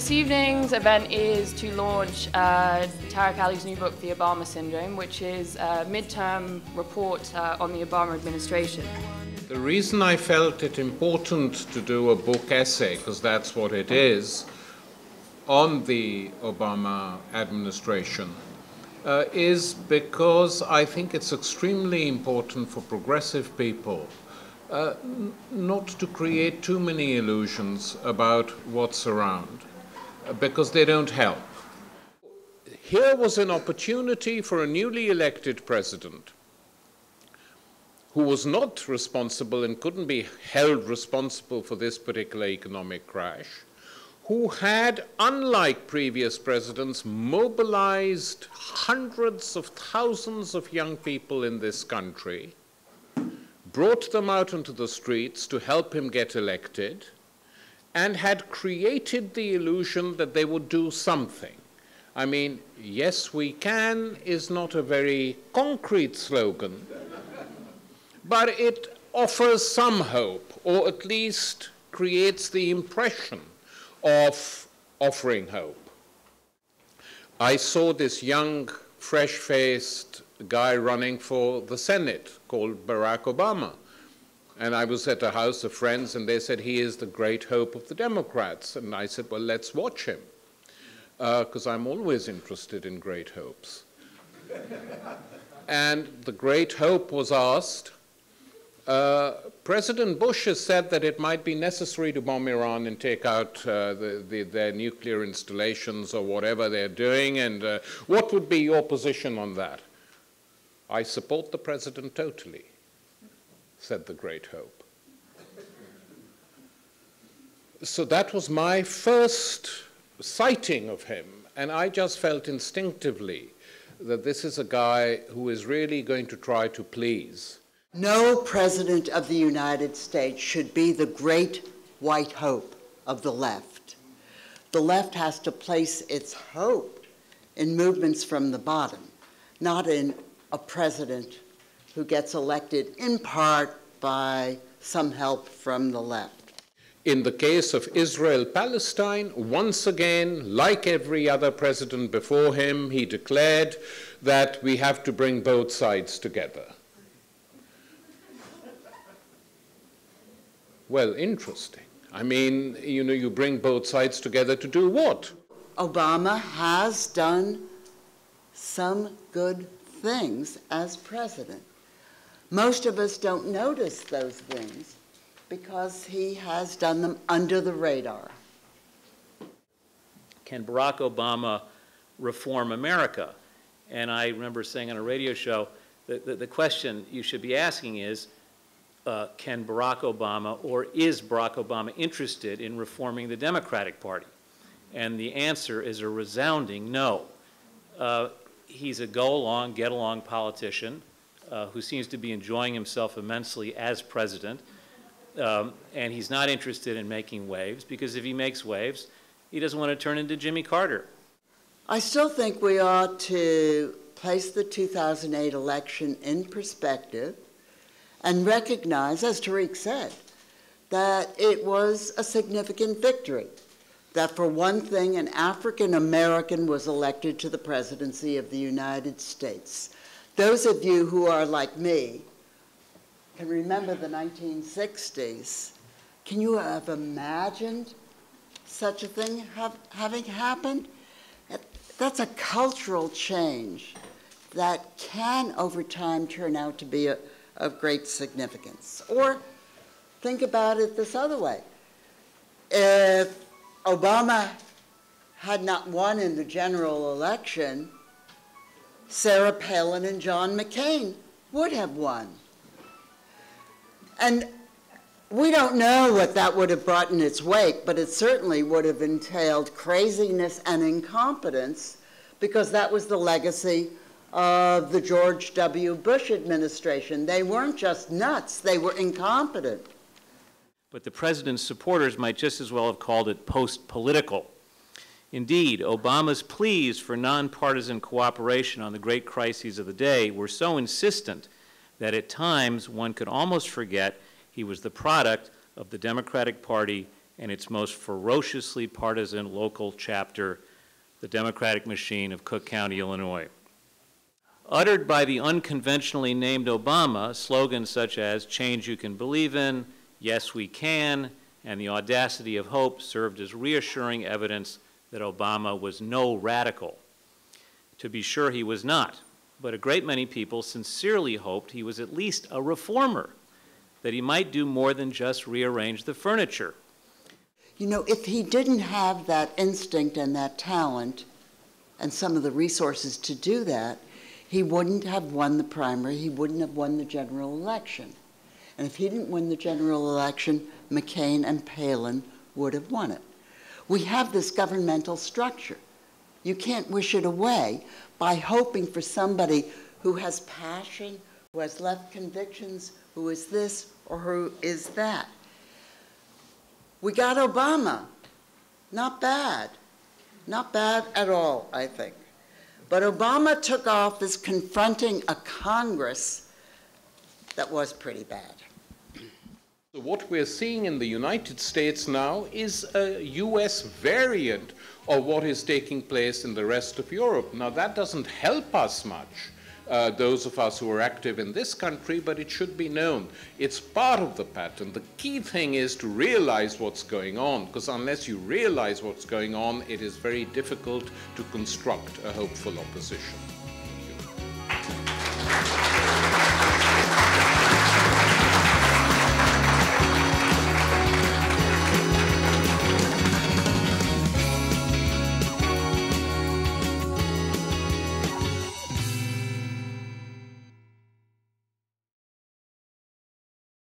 this evening's event is to launch Tariq Ali's new book, The Obama Syndrome, which is a midterm report on the Obama administration. The reason I felt it important to do a book essay, because that's what it is, on the Obama administration, is because I think it's extremely important for progressive people not to create too many illusions about what's around, because they don't help. Here was an opportunity for a newly elected president who was not responsible and couldn't be held responsible for this particular economic crash, who had, unlike previous presidents, mobilized hundreds of thousands of young people in this country, brought them out into the streets to help him get elected, and had created the illusion that they would do something. I mean, yes, we can is not a very concrete slogan, but it offers some hope, or at least creates the impression of offering hope. I saw this young, fresh-faced guy running for the Senate called Barack Obama. And I was at a house of friends, and they said, he is the great hope of the Democrats. And I said, well, let's watch him, because I'm always interested in great hopes. And the great hope was asked. President Bush has said that it might be necessary to bomb Iran and take out their nuclear installations or whatever they're doing, and what would be your position on that? I support the president totally, said the great hope. So that was my first sighting of him, and I just felt instinctively that this is a guy who is really going to try to please. No president of the United States should be the great white hope of the left. The left has to place its hope in movements from the bottom, not in a president who gets elected in part by some help from the left. In the case of Israel-Palestine, once again, like every other president before him, he declared that we have to bring both sides together. Well, interesting. I mean, you know, you bring both sides together to do what? Obama has done some good things as president. Most of us don't notice those things because he has done them under the radar. Can Barack Obama reform America? And I remember saying on a radio show that the question you should be asking is, can Barack Obama, or is Barack Obama interested in reforming the Democratic Party? And the answer is a resounding no. He's a go-along, get-along politician who seems to be enjoying himself immensely as president, and he's not interested in making waves, because if he makes waves, he doesn't want to turn into Jimmy Carter. I still think we ought to place the 2008 election in perspective and recognize, as Tariq said, that it was a significant victory, that for one thing, an African American was elected to the presidency of the United States. Those of you who are like me can remember the 1960s. Can you have imagined such a thing having happened? That's a cultural change that can, over time, turn out to be of great significance. Or think about it this other way. If Obama had not won in the general election, Sarah Palin and John McCain would have won. And we don't know what that would have brought in its wake, but it certainly would have entailed craziness and incompetence, because that was the legacy of the George W. Bush administration. They weren't just nuts, they were incompetent. But the president's supporters might just as well have called it post-political. Indeed, Obama's pleas for nonpartisan cooperation on the great crises of the day were so insistent that at times one could almost forget he was the product of the Democratic Party and its most ferociously partisan local chapter, the Democratic Machine of Cook County, Illinois. Uttered by the unconventionally named Obama, slogans such as "Change you can believe in," "Yes we can," and "The audacity of hope" served as reassuring evidence that Obama was no radical. To be sure, he was not, but a great many people sincerely hoped he was at least a reformer, that he might do more than just rearrange the furniture. You know, if he didn't have that instinct and that talent and some of the resources to do that, he wouldn't have won the primary, he wouldn't have won the general election. And if he didn't win the general election, McCain and Palin would have won it. We have this governmental structure. You can't wish it away by hoping for somebody who has passion, who has left convictions, who is this or who is that. We got Obama. Not bad. Not bad at all, I think. But Obama took office confronting a Congress that was pretty bad. So what we're seeing in the United States now is a US variant of what is taking place in the rest of Europe. Now that doesn't help us much, those of us who are active in this country, but it should be known. It's part of the pattern. The key thing is to realize what's going on, because unless you realize what's going on, it is very difficult to construct a hopeful opposition.